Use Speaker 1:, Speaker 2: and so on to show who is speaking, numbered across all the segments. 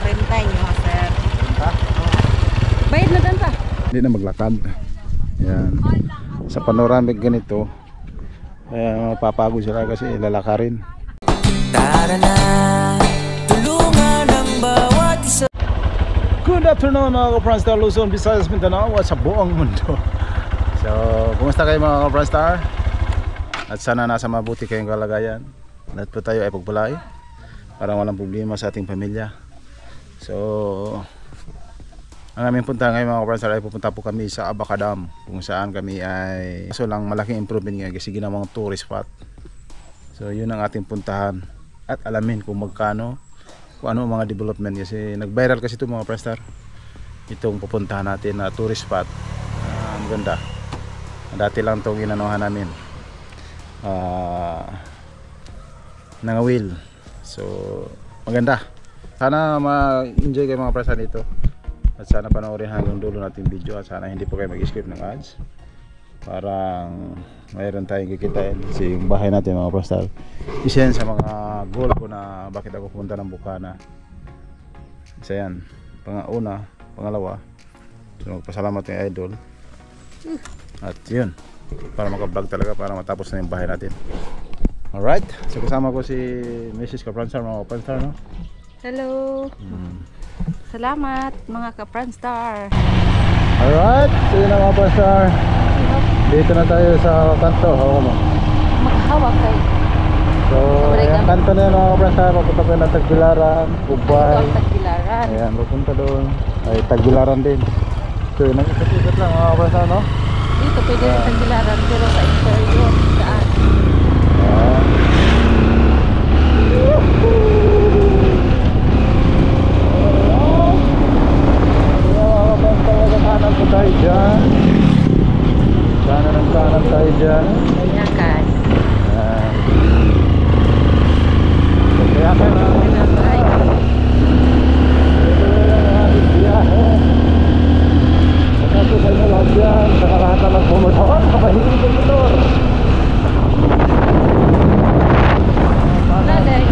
Speaker 1: rentay nyo, sir.
Speaker 2: Ha?
Speaker 1: Bayad na danta.
Speaker 2: Hindi na maglakad. Yan. Sa panoramic ganito, mapapagod sila kasi lalakarin.
Speaker 3: Tara na, tulungan ang bawat isa.
Speaker 2: Good afternoon mga ka-Franstar, Luzon, Visayas, Mindanao at sa buong mundo. So, kumusta kayo mga ka-Franstar? At sana nasa mabuti kayong kalagayan. Lahat po tayo ay pagpalay para walang problema sa ating pamilya. So, ang aming punta ngayon mga ka-Franstar ay pupunta po kami sa Abaca Dam, kung saan kami ay so lang malaking improvement ngayon kasi ginawang tourist spot. So, yun ang ating puntahan at alamin kung magkano, kung ano mga development kasi nag-viral kasi ito mga Prestar, itong pupuntahan natin na tourist spot. Ang ganda, dati lang itong inanuhan namin, nangawil. So maganda, sana ma-enjoy kayo mga Prestar dito at sana panoorin hanggang dulo natin video at sana hindi po kayo mag-skip ng ads. Parang mayroon tayong kikitain kasi yung bahay natin mga Prestar, isa yan sa mga goal ko na bakit ako pumunta ng Bukana. Isa yan, panguna, pangalawa, so magpasalamat yung idol at yun, para maka-vlog talaga, para matapos na yung bahay natin. Alright, so kasama ko si Mrs. Ka-Franstar mga Ka-Franstar, no?
Speaker 1: Hello. Salamat mga ka-Franstar.
Speaker 2: Alright, so yun na mga Ka-Franstar, dito na tayo sa kanto. Hawa mo
Speaker 1: Maghawak kay.
Speaker 2: so yung kanto na yun mga Ka-Franstar, papunta ko na Tagbilaran, Ubay.
Speaker 1: Ito ang Tagbilaran.
Speaker 2: Ayan, papunta doon ay Tagbilaran din. So yun, nag-ikot lang mga Ka-Franstar, no?
Speaker 1: Dito pwede rin Tagbilaran pero sa interior saan?
Speaker 2: Kanan po tayo dyan. Kanan tayo dyan.
Speaker 1: Banyakan.
Speaker 2: Kaya ka na. Saka po sa inyo lahat dyan. Saka lahat na magpumotor. Kapahingin ko motor.
Speaker 1: Lalay.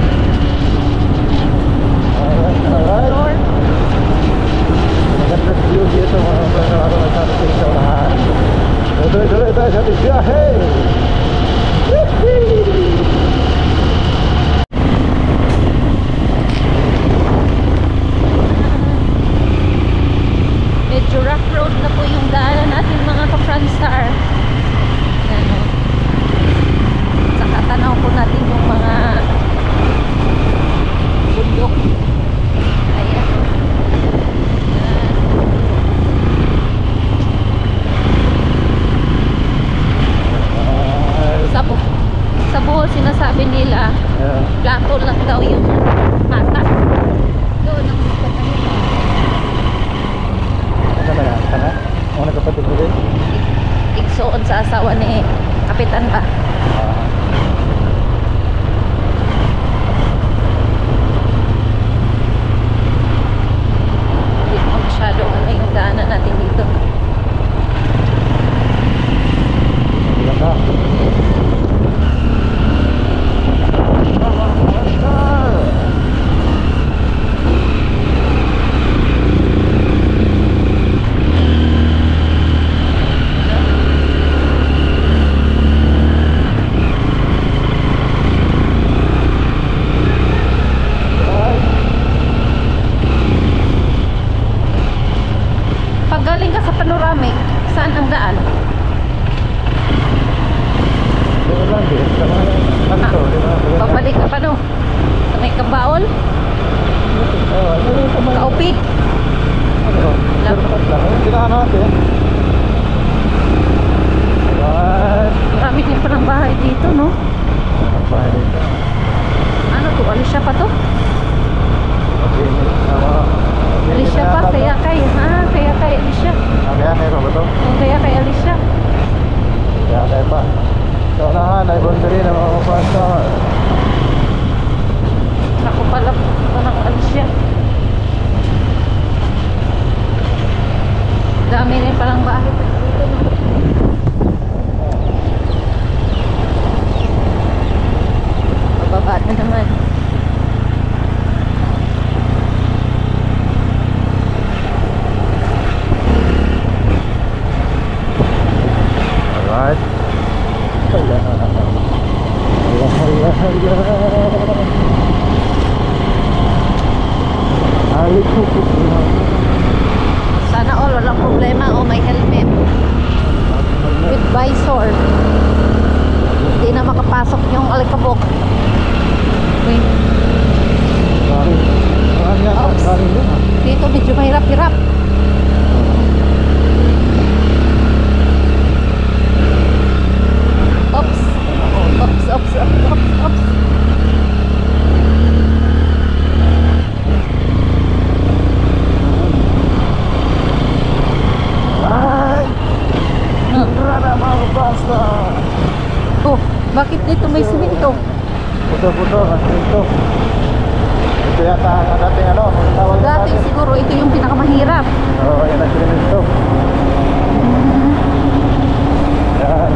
Speaker 1: Sana all, walang problema. Oh, may helmet. With visor. Hindi na makapasok yung alikabok. Wait. Dito medyo mahirap-hirap. Oops. Oops, oops, oops, oops, oops. Oh, bakit dito may simento?
Speaker 2: Puto-puto, ito. Ito yata ang dating ano, tawag
Speaker 1: Dati siguro ito yung pinakamahirap.
Speaker 2: Oo, yan ang sinimento. Yan.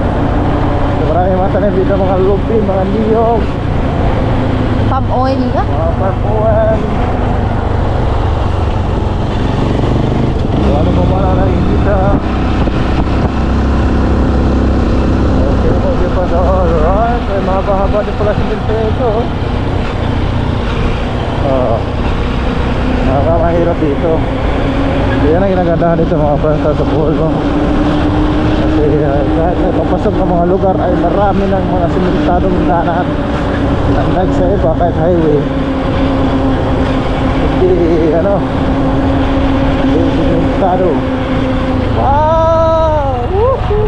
Speaker 2: So, maraming mga tanim dito, mga lupi, mga niyog,
Speaker 1: Palm oil ka?
Speaker 2: mga parpuan. So, ano pa mga nakikita? Okay pa daw. Alright, may mga bahaba din pala simento ito. Oo. Nakakamahirap dito. Yan ang ginagandahan dito mga friends sa pool mo. Kasi kahit napapasok ng mga lugar ay marami ng mga simentadong daanan. Nagdag sa iba kahit highway. Hindi ano, hindi simentado. Wow! Woohoo!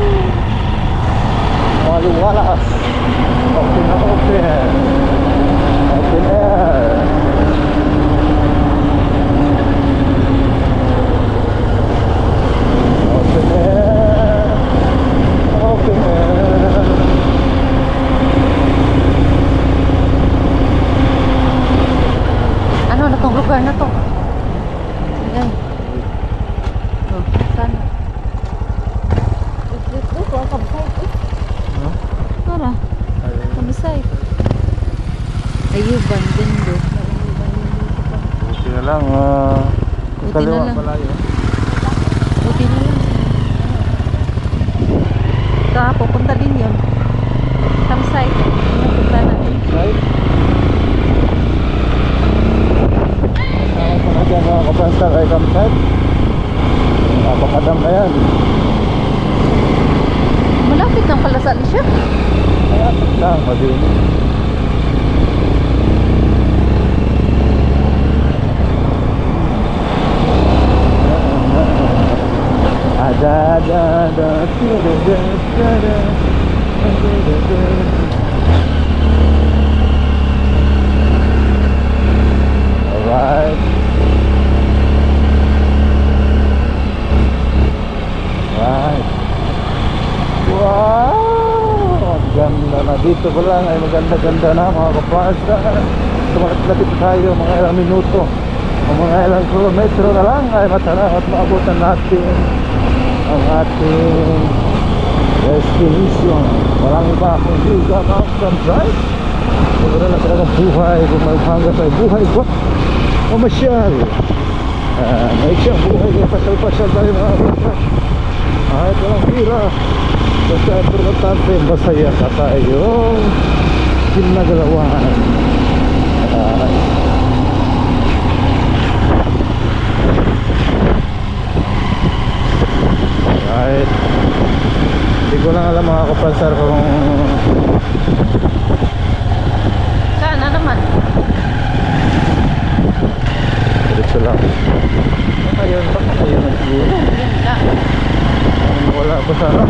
Speaker 2: Maluwalas. Open na open. Open air. Open air. Open air.
Speaker 1: Ano na tong lugar na to? Ayan. Oh, sana. Ito, ang kabsay. Tara, kabsay. Ayuban din do.
Speaker 2: Buti na lang.
Speaker 1: Buti na
Speaker 2: Kaliwa
Speaker 1: lang.
Speaker 2: pala yun.
Speaker 1: Buti na lang. Pupunta din yun. Campsite. Pupunta na.
Speaker 2: Right? Ako na dyan mga kapasta kay campsite. Napakadam na yan.
Speaker 1: Malapit lang pala sa Alicia.
Speaker 2: Malapit lang, madilim. Da da da da da da da. Alright. Right. Wow! Ganda na dito pa lang ay maganda-ganda na mga kapasta. Tumalapit tayo mga ilang minuto o mga ilang kilometro na lang ay matanaw at maabutan natin ang ating destination. Walang iba kundi Mountain Drive. Siguro na talagang buhay kung maghanggang tayo buhay ko mamasyal. May siyang buhay kaya pasyal-pasyal tayo mga kapatid. Kahit walang pira basta importante masaya sa tayong ginagalawan. Right. Hindi ko lang alam mga kapansar kung
Speaker 1: Sana naman.
Speaker 2: diretso lang. Ayun, baka ayun na siguro.
Speaker 1: Yun lang.
Speaker 2: Wala pa sana.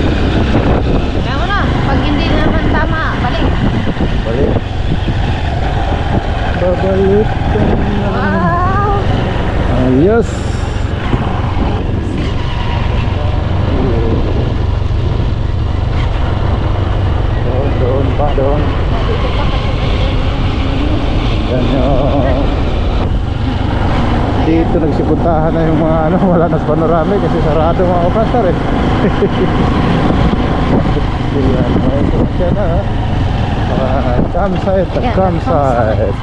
Speaker 1: Kaya mo na. Pag hindi naman tama, balik.
Speaker 2: Balik. Babalik ka na.
Speaker 1: Wow!
Speaker 2: Ayos. Doon pa, doon. Yan yung dito nagsipuntahan na yung mga ano, wala na sa panoramic kasi sarado mga kapasar eh. Yan, may siya na campsite,
Speaker 1: Yan,
Speaker 2: campsite.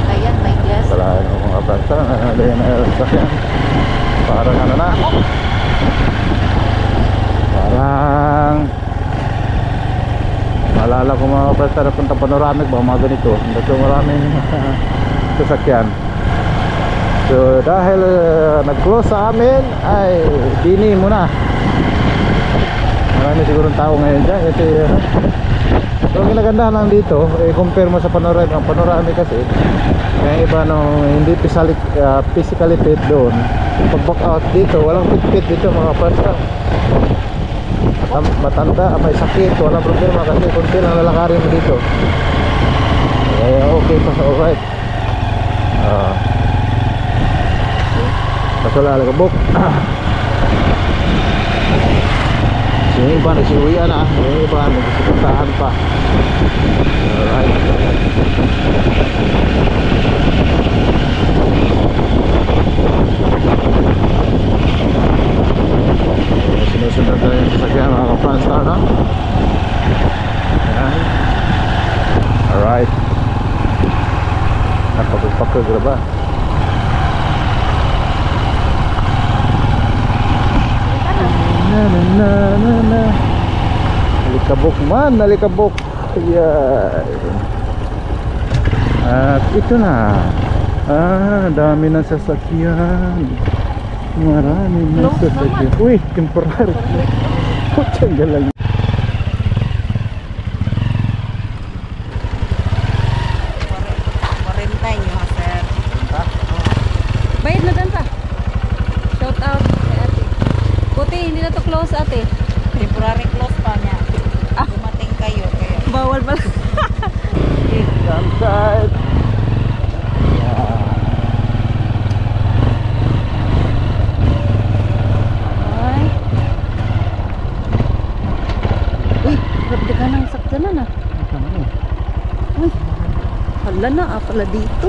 Speaker 1: Ayan, may glass.
Speaker 2: Wala yung mga kapasar na nalayan na sasakyan. Parang ano na, parang first time punta panoramic, baka mga ganito. So maraming sasakyan. So dahil nag-close sa amin, ay dini muna. Marami sigurong tao ngayon dyan kasi so ang ginagandahan lang dito, compare mo sa panoramic. Ang panoramic kasi kaya iba hindi physically fit doon. Pag back out dito, walang fit dito mga pasta. Matanda, may sakit, walang problema kasi kunti lang lalakarin mo dito. Kaya okay pa, alright. Kaso lalagabok. Yung iba nagsiuwian na, yung iba nagsipuntahan pa. Alright. Sinusunod na yung sasakyan mga ka-Franstar, no? Ayan. Alright. Napagpapag ba? Na. Nalikabok man, nalikabok. Ayan. At ito na. Dami ng sasakyan. Marami ng sasakyan. Uy, temporary. Putsang galang.
Speaker 1: Quarantine nyo ha, sir. Bayad na dan pa. Shout out kay ate. Buti, hindi na to close ate.
Speaker 4: Temporary close pa niya. Dumating kayo. Kaya
Speaker 1: Bawal pala.
Speaker 2: Campsite.
Speaker 1: Ay. Uy, grabe ka nang sakdanan ah. Uy, hala na pala dito.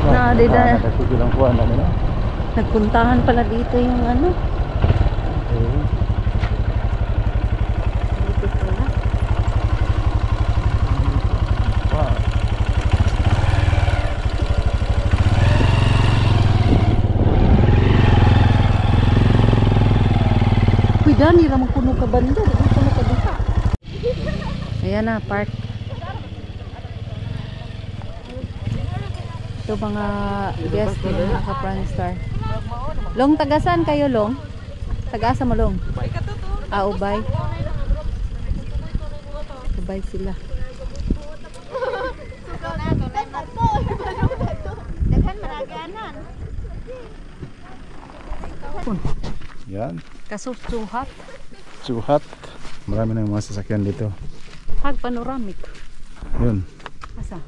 Speaker 2: Nagsigilang kuhan na nila.
Speaker 1: Nagpuntahan pala dito yung ano. Dito pala.
Speaker 2: Wow.
Speaker 1: Uy, Dani, ramang puno ka banda. Ramang puno ka dito. Ayan na, park. Ito mga guest ng mga ka-Franstar. Long, tagasan kayo, Long? Tagasa mo, Long? Ubay. Ubay sila.
Speaker 2: Yan.
Speaker 1: Kasusuhat.
Speaker 2: Suhat. Marami na yung mga sasakyan dito.
Speaker 1: Pag panoramic.
Speaker 2: Yun.
Speaker 1: Asa?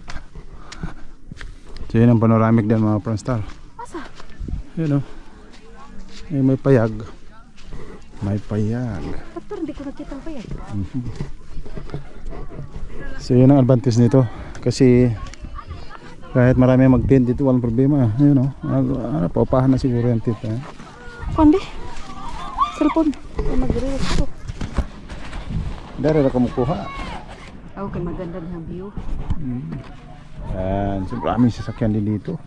Speaker 2: So yun ang panoramic din mga Franstar.
Speaker 1: Asa?
Speaker 2: Yun o. May payag. May payag.
Speaker 1: Doktor, hindi ko nakita ang payag.
Speaker 2: So yun ang advantage nito. Kasi kahit marami mag-tent dito, walang problema. Yun o. Paupahan na siguro yung tent.
Speaker 1: Kundi? Cellphone. Mag-relax ko.
Speaker 2: Dari na kumukuha.
Speaker 1: Okay, maganda din ang view.
Speaker 2: Yan. So maraming sasakyan din dito.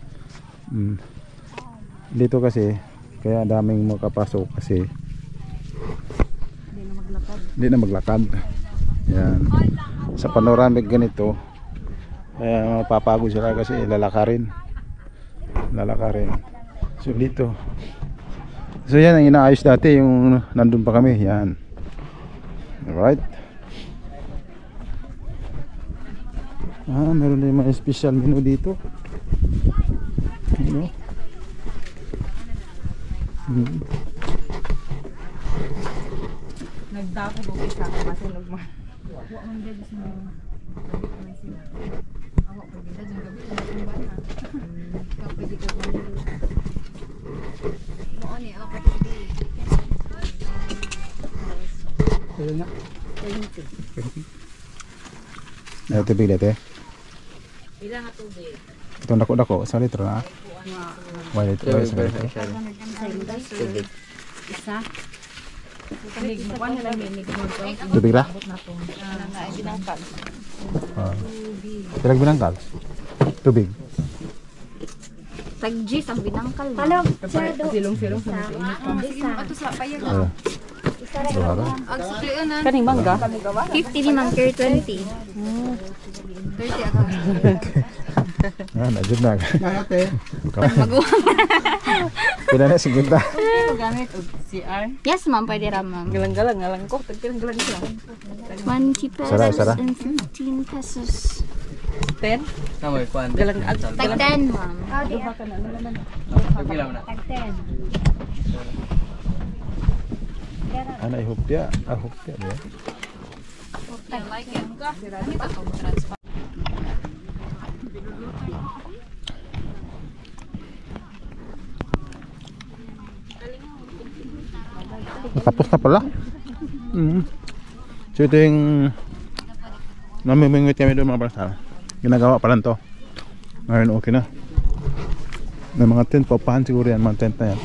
Speaker 2: Dito kasi kaya daming makapasok kasi
Speaker 1: Hindi na maglakad.
Speaker 2: hindi na maglakad. Yan. Sa panoramic ganito kaya mapapagod sila kasi lalakarin. So dito. So yan ang inaayos dati yung nandun pa kami. Yan. Alright. Meron din mga special menu dito. Ano?
Speaker 4: nagdako ko isa ka masulog mo. Wa man gyud sa sila. Ako pag gida jud gabi na bata. Kapag di ko mo ani ako pwede.
Speaker 2: Ayun na. Ayun tubig dito.
Speaker 4: Ilang nga tubig.
Speaker 2: Ito dako-dako sa litro na. Wala litro sa litro.
Speaker 4: Tubig. Isa. Tubig mo pa nila minig mo to.
Speaker 2: Tubig ra?
Speaker 4: Nga binangkal.
Speaker 2: Pilag binangkal? Tubig.
Speaker 4: Tag-G ang binangkal.
Speaker 5: Palog, shadow.
Speaker 4: Silong-silong sa
Speaker 5: Isa.
Speaker 4: ato sa payag.
Speaker 2: Duha ka.
Speaker 4: Ang suklian na.
Speaker 1: Kaning mangga?
Speaker 5: 50 ni ma'am, per 20.
Speaker 4: 30 ako.
Speaker 2: Najud na.
Speaker 6: Ate.
Speaker 2: Pila na 50.
Speaker 1: Gamit og CR.
Speaker 5: Yes ma'am, pwede ra ma'am.
Speaker 1: Galang-galang ngalang ko. Tagpilang-galang siya.
Speaker 5: 20 pesos
Speaker 2: Sara, Sara.
Speaker 5: and 15 pesos.
Speaker 1: 10?
Speaker 6: Namoy kuan.
Speaker 1: Galang
Speaker 5: Tag 10 ma'am.
Speaker 6: Pagpila mo na.
Speaker 2: Ana ihupya, ahupya ya. Tapos na pala. So ito yung namimingwit kami doon mga pastor. Ginagawa pa lang to. Ngayon okay na. May mga tent, paupahan siguro yan, mga tent na yan.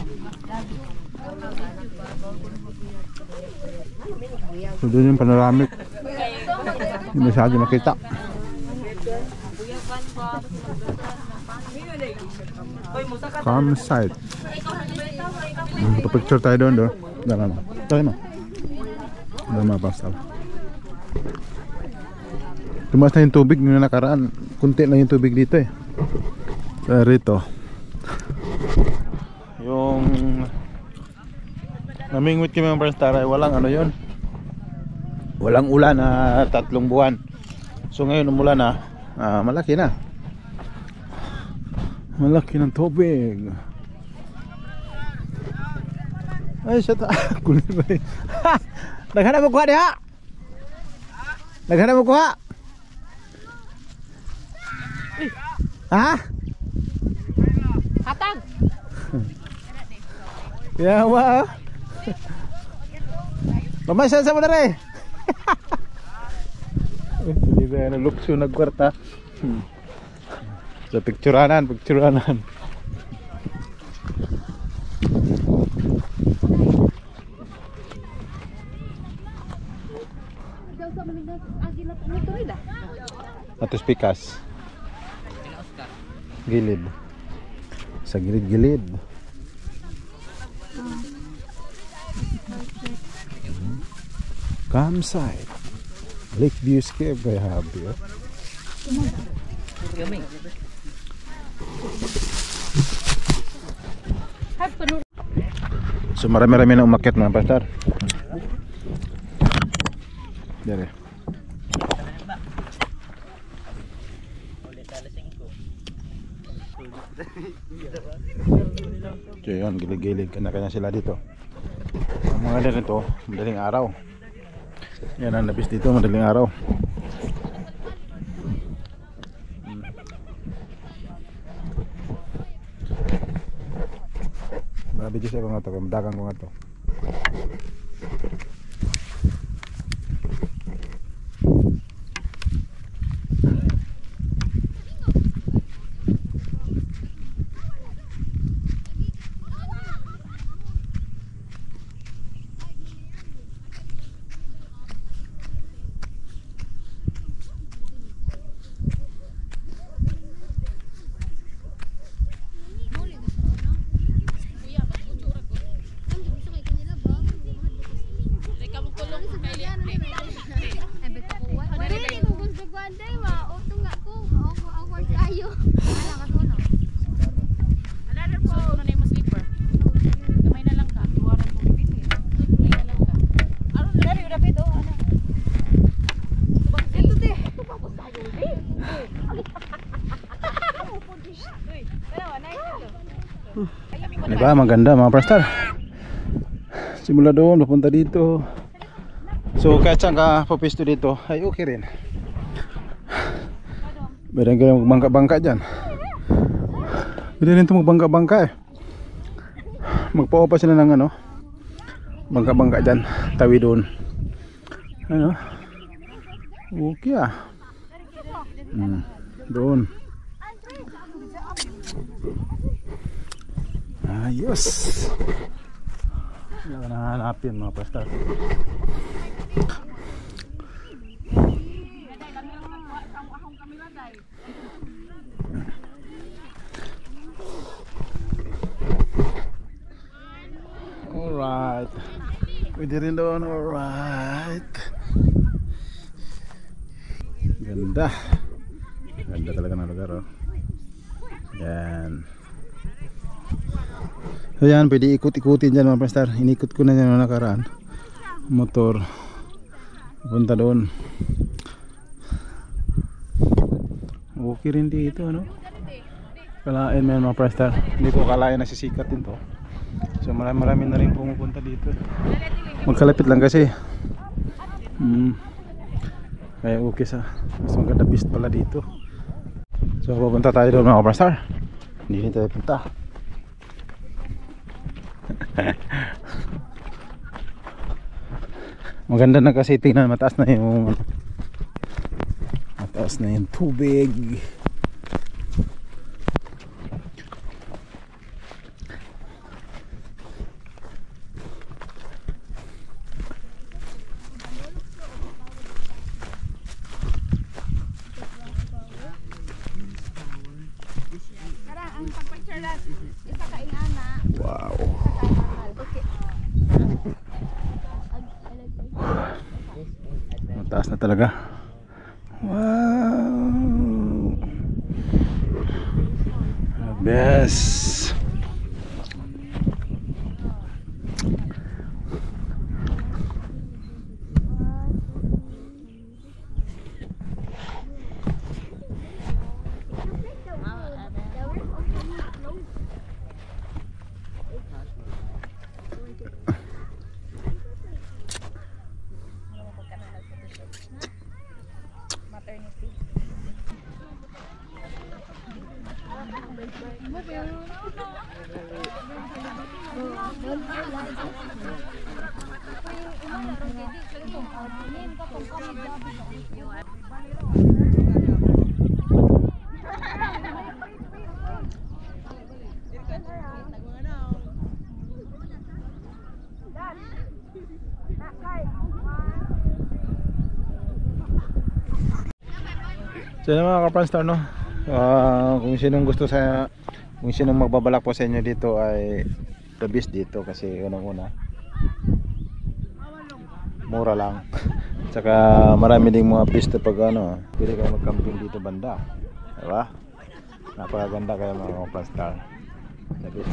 Speaker 2: So doon yung panoramic. Hindi masyado makita. Campsite. Picture tayo doon doon. Tara mo. Dala mga pastor. Tumaas na yung tubig nung nakaraan. Kunti na yung tubig dito eh. So rito. Yung namingwit kami mga pastor ay walang ano yun. Walang ulan na 3 buwan. So ngayon umulan na, malaki na. Malaki ng tubig. Ay, shut up. Kulit ba eh. Naghanap mo kuha diha. Naghanap mo kuha. Ha?
Speaker 1: Hatag.
Speaker 2: Yawa. Mamasyal sa mo na rin. Hindi ba yan lukso nagkwarta. Sa picturanan. Atos pikas. Gilid. Sa gilid-gilid. Campsite. Lakeview Escape kaya habi. So marami-rami na umakyat mga pastor. Dari. So yun, gilig-gilig kanya-kanya sila dito. Ang mga ganito, madaling araw. Yan ang labis dito, madaling araw. Mabidyo siya ko nga ito, kamdagan ko nga ito. Diba maganda mga pastor. Simula doon papunta dito. So kahit saan ka papisto dito ay okay rin. Meron kayong magbangka-bangka dyan. Pwede rin ito magbangka-bangka eh. Magpao pa sila ng ano, bangka-bangka dyan. Tawi doon. Ano? Okay ah. Doon. Ayos. Yan ang hanapin mga pastor. Alright. Pwede rin doon. Alright. Ganda. Ganda talaga ng lugar, oh. Yan. So yan, pwede ikot-ikutin dyan mga pastor. Inikot ko na yan na nakaraan. Motor. Punta doon. Okay rin dito, no? Kalain mo yan mga pastor. Hindi ko kalain na sisikat din to. So marami na rin pumupunta dito. Magkalapit lang kasi. Kaya okay sa. Mas maganda pist pala dito. So pupunta tayo doon mga pastor. Hindi tayo punta. Maganda na kasi tingnan, mataas na yung tubig. Wow. Mataas na talaga. Wow. Best. So yun mga ka-Pranstar, no? Kung sinong gusto kung sinong magbabalak po sa inyo dito ay the best dito kasi unang-una mura lang. Tsaka marami ding mga pista pag pwede kayo mag-camping dito banda. Diba? Napakaganda kayo mga ka-Pranstar.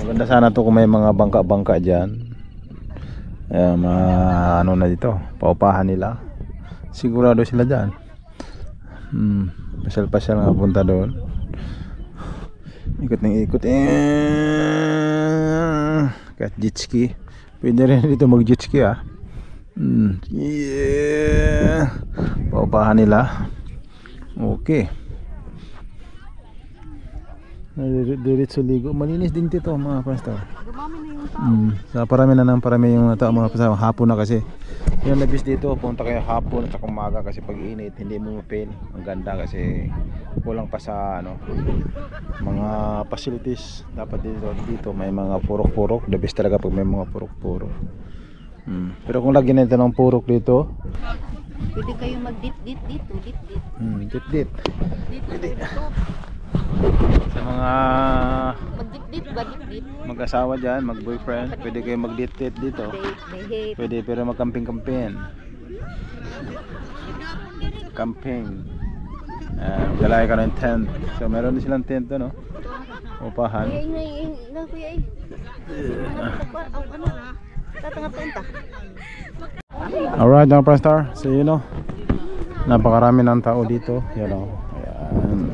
Speaker 2: Maganda sana to kung may mga bangka-bangka dyan. Na dito, paupahan nila. Sigurado sila dyan. Pasyal-pasyal nga punta doon. Ikot ng ikot. Kahit jet ski. Pwede rin dito mag jet ski, ah. Yeah. Paupahan nila. Okay. Diretso ligo. Malinis din dito mga pastor. Sa parami yung tao mga pastor. Hapon na kasi. Yung labis dito, punta kayo hapon at umaga kasi pag init hindi mo mapil. Ang ganda kasi kulang pa sa mga facilities. Dapat dito may mga purok-purok. The best talaga pag may mga purok-purok. Pero kung lagi na ito ng purok dito,
Speaker 5: Pwede kayo mag-dit-dit dito, dit-dit.
Speaker 2: dit-dit. Sa mga
Speaker 5: Mag-dit-dit ba, dit-dit?
Speaker 2: mag-asawa dyan, mag-boyfriend, pwede kayo mag-dit-dit dito.
Speaker 5: May
Speaker 2: Pwede pero mag-camping-camping. Camping. Galaya ka ng tent. So meron din silang tent, no? Upahan. Alright mga Pranstar, so you know, napakarami ng tao dito, you know. Ayan.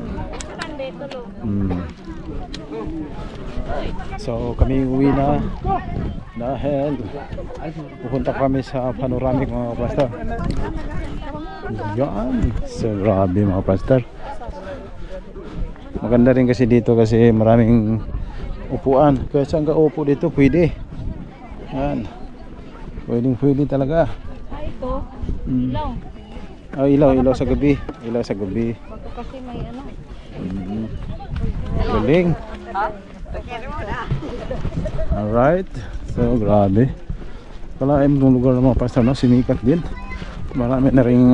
Speaker 2: So kami uwi na dahil pupunta kami sa panoramic mga Pranstar. Yan, so grabe mga Pranstar. Maganda rin kasi dito kasi maraming upuan. Kaya saan ka upo dito pwede. Yan. Pwede talaga.
Speaker 5: Ito, ilaw.
Speaker 2: Ilaw sa gabi. Ilaw sa gabi.
Speaker 5: Bago kasi may
Speaker 2: Galing. Alright. So grabe. Kalaim ng lugar ng mga pastor, no? Sinikat din. Marami na rin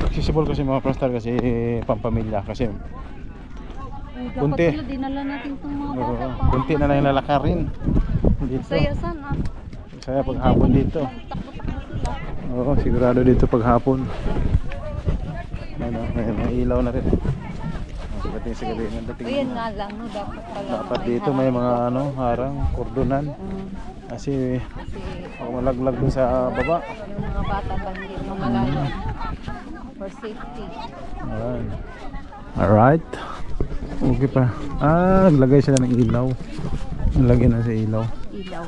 Speaker 2: accessible kasi mga pastor kasi pampamilya kasi kunti.
Speaker 5: Dinala natin itong mga bata pa.
Speaker 2: Kunti na lang lalakarin. Dito.
Speaker 5: Saya sana.
Speaker 2: Saya paghapon dito. Oo, sigurado dito paghapon. Ano, may ilaw na rin. Sigating sigating ang dating.
Speaker 5: Ayan nga lang, no, dapat pala.
Speaker 2: Dapat dito may mga ano, harang, kordonan. Kasi
Speaker 5: Kasi
Speaker 2: ako malaglag dun sa baba.
Speaker 5: yung mga bata ba hindi mamalayo. For safety.
Speaker 2: Ayan. Alright. Okay pa. Naglagay sila ng ilaw. Nalagyan na sa ilaw.
Speaker 5: Ilaw.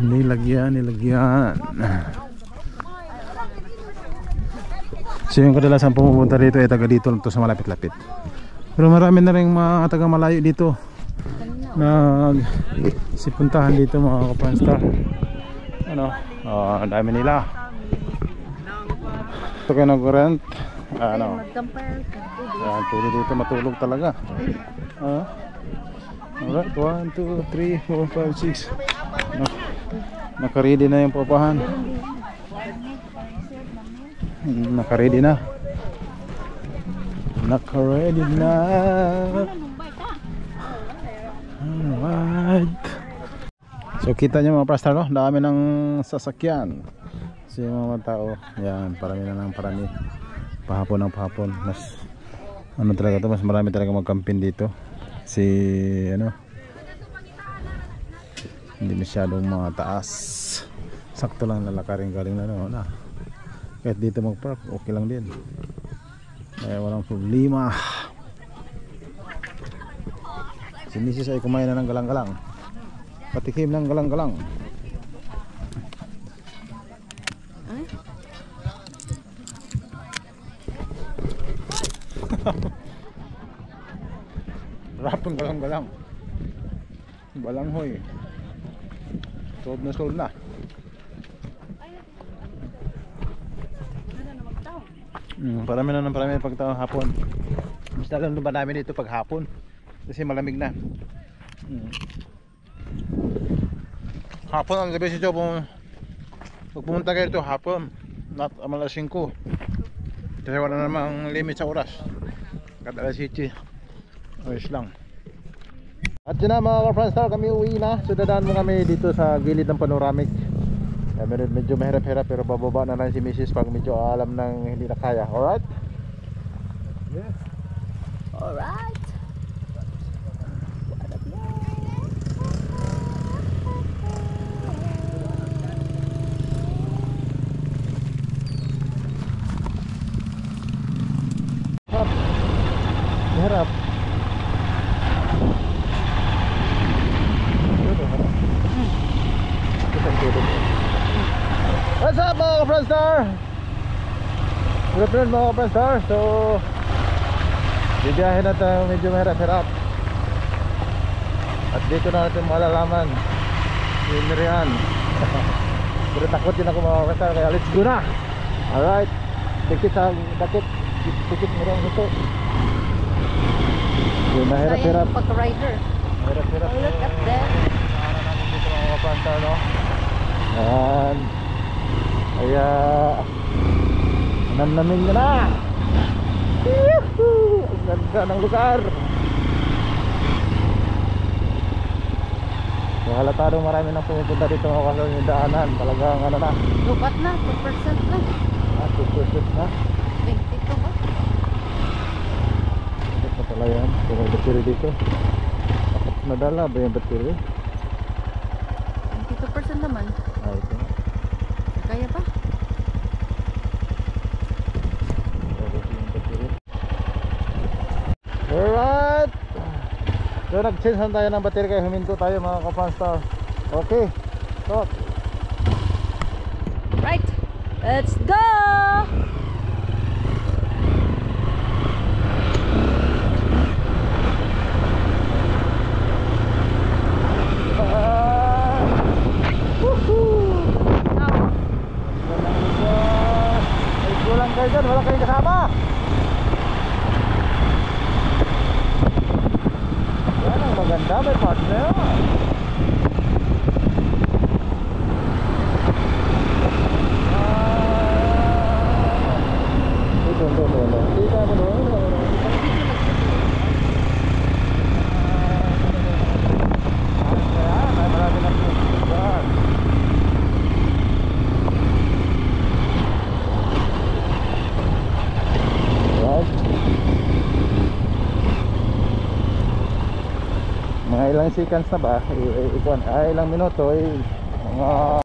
Speaker 2: Nilagyan. So yung kadalasan pumupunta dito ay taga dito lang to sa malapit-lapit. Pero marami na rin mga taga malayo dito. Sipuntahan dito mga kapanstar. Ano? Ang dami nila. Ito kayo nag-rent. Ano? Tuloy dito matulog talaga. Alright, 1, 2, 3, 4, 5, 6. Naka-ready na yung papahan. Naka-ready na. Alright. So kita nyo mga pastor, no? Dami ng sasakyan. So yung mga tao, yan, parami na ng parami. Pahapon ng pahapon. Mas ano talaga to, mas marami talaga magkampin dito. Si ano, hindi masyadong mga taas. Sakto lang lalakarin galing na ano na. Kahit dito mag-park, okay lang din. Kaya walang problema. Si Mrs. ay kumain na ng galang-galang. Patikim ng galang-galang. Rapang galang-galang. Balanghoy. Sold na sold na. Parami na ng parami pagtawang hapon. Mas lalo ba namin dito pag hapon kasi malamig na. Hapon ang gabi si Joe pag pumunta kayo dito hapon, not alas 5 kasi wala namang limit sa oras. Kada alas 7 oras lang. At yun na mga ka-Franstar, kami uwi na. So dadaan mo kami dito sa gilid ng panoramic. Medyo mahirap-hirap pero bababa na lang si Mrs. pag medyo alam nang hindi na kaya. Alright? Yes.
Speaker 5: Alright.
Speaker 2: Mahirap. What's up mga ka-Franstar? Good afternoon mga ka-Franstar. So bibiyahin na tayo, medyo mahirap-hirap. At dito na natin malalaman yung Mirian. Pero takot din ako mga ka-Franstar, kaya let's go na. Alright. Tikit mo rin ito. So mahirap-hirap.
Speaker 5: Sayang pag-rider.
Speaker 2: Mahirap-hirap.
Speaker 5: Look at them.
Speaker 2: Nakara namin dito mga ka-Franstar, no? Ayan. Kaya namnamin na. Yuhuu! Ang ganda ng lugar. So halata daw marami nang pumupunta dito mga kasal yung daanan. Talagang ano na.
Speaker 5: Lubat na, 2% na.
Speaker 2: 2% na.
Speaker 5: 22 ba?
Speaker 2: Ito pa pala yan. Kung may battery dito. Dapat nadala ba yung battery?
Speaker 5: 22% naman.
Speaker 2: Ito.
Speaker 5: Kaya pa?
Speaker 2: Alright. So nag-change na tayo ng battery kaya huminto tayo mga ka-Franstar. Okay. So
Speaker 5: Right. Let's go!
Speaker 2: ay kulang kayo dyan, wala kayong kasama. Yan ang maganda, may partner. Ito. Kita mo doon. ilang seconds na ba, ilang minuto, mga